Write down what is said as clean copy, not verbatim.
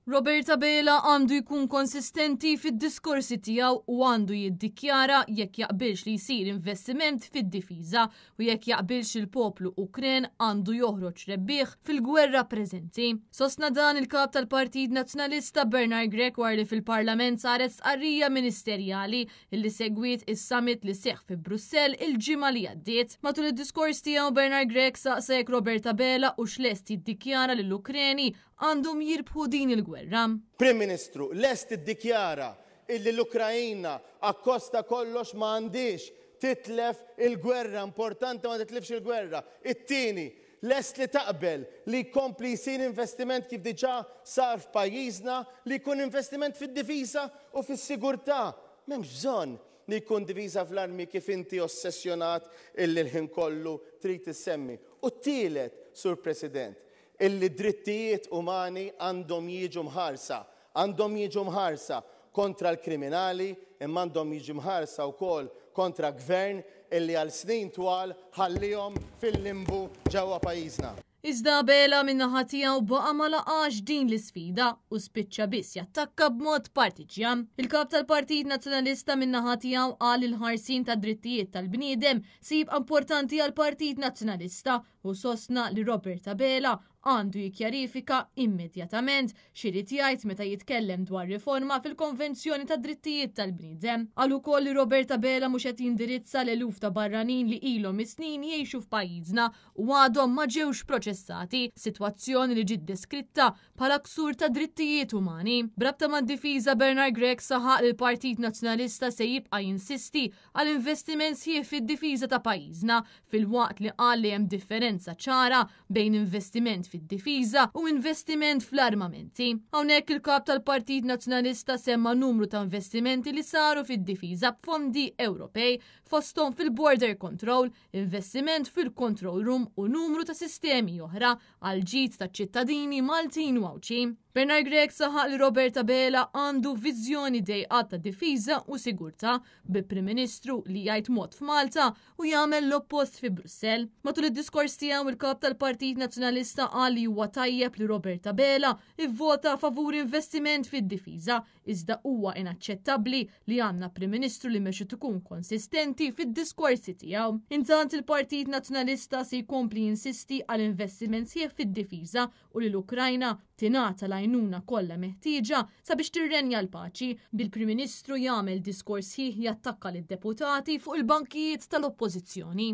Roberta Bela għandu jkun konsistenti fid-diskorsi tiegħu u għandu jiddikjara jekk jaqbilx li jsir investiment fid-difiża u jekk jaqbilx il-poplu Ukren għandu joħroġ rebbieħ fil-gwerra preżenti. Sostna dan il-kap tal-Partit Nazzjonalista Bernard Grech war li fil-Parlament saret stqarrija ministerjali illi segwiet is-summit li seħħ fi Brussell il-ġimgħa li għaddiet. Matul id-diskors tiegħu Bernard Grech saqsa jekk Roberta Bela u x'lest jiddikjara lill-Ukreni għandhom jirbħu din il-gwerra. Prim Ministru, lest iddikjara illi l-Ukrajina akkosta kollox ma għandix titlef il-gwerra, importanti ma titlefx il-gwerra. It-tieni, lest li taqbel li jkompli jsir investiment kif diġà sar f'pajjiżna li jkun investiment fid-difiża u fis-sigurtà. M'hemmx bżonn li jkun diviża fl-armi kif inti ossessjonat illi l-ħin kollu trid issemmi. U t-tielet, Sur President, illi drittijiet umani għandhom jiġu mħarsa kontra l-kriminali imma għandhom jiġu mħarsa wkoll kontra gvern illi għal snin twal ħallihom fil-limbu ġewwa pajjiżna. Iżda Bela min-naħa tiegħu baqa' ma laqax din l-isfida u spiċċa biss jattakka b'mod partiġjan. Il-kap tal-Partit Nazzjonalista min-naħa tiegħu qal il-ħarsin ta' drittijiet tal-bniedem sib importanti għall-Partit Nazzjonalista u sostna li Roberta Bela għandu jikkjarifika immedjatament x'irid jgħid meta jitkellem dwar riforma fil-Konvenzjoni ta' Drittijiet tal-Bniedem. Qal ukoll li Roberta Bela mhux qed jindirizza l-eluf ta' barranin li ilhom is-snin jgħixu f'pajjiżna u għadhom ma ġewx proċessati, sitwazzjoni li ġiet deskritta bħala ksur ta' drittijiet umani. Brabta mad-difiża Bernard Grech saħaq li l-Partit Nazzjonalista se jibqa' jinsisti għal investiment sħiħ fid-difiża ta' pajjiżna fil-waqt li qal li hemm differenza ċara bejn investiment fid-difiża u investiment fl-armamenti. Hawnhekk il-kap tal-Partit Nazzjonalista semma numru ta' investimenti li saru fid-difiża b'fondi Ewropej fosthom fil-Border Control, investiment fil-Control Room u numru ta' sistemi oħra għal ġid ta' ċittadini Maltin u Awċi. Bernard Grech saħaq li Roberta Bela għandu viżjoni dejqat ta' difiża u sigurtà bi Prim Ministru li jgħid mod f'Malta u jagħmel l-oppost fi Brussell. Matul id-diskors tiegħu il-kap tal-Partit Nazzjonalista qal li huwa tajjeb li Roberta Bela ivvota favur investiment fid-difiża iżda huwa inaċċettabbli li għandna Prim Ministru li mexu tkun konsistenti fid-diskorsi tiegħu. Intant il-Partit Nazzjonalista se jkompli jinsisti għal investiment sieħ fid-difiża u li l-Ukrajna tingħata l-għajnuna kollha meħtieġa sabiex tirrenja l-paċi bil-Prim Ministru jagħmel diskors ħieħ jattakka lid-deputati fuq il-bankijiet tal-Oppożizzjoni.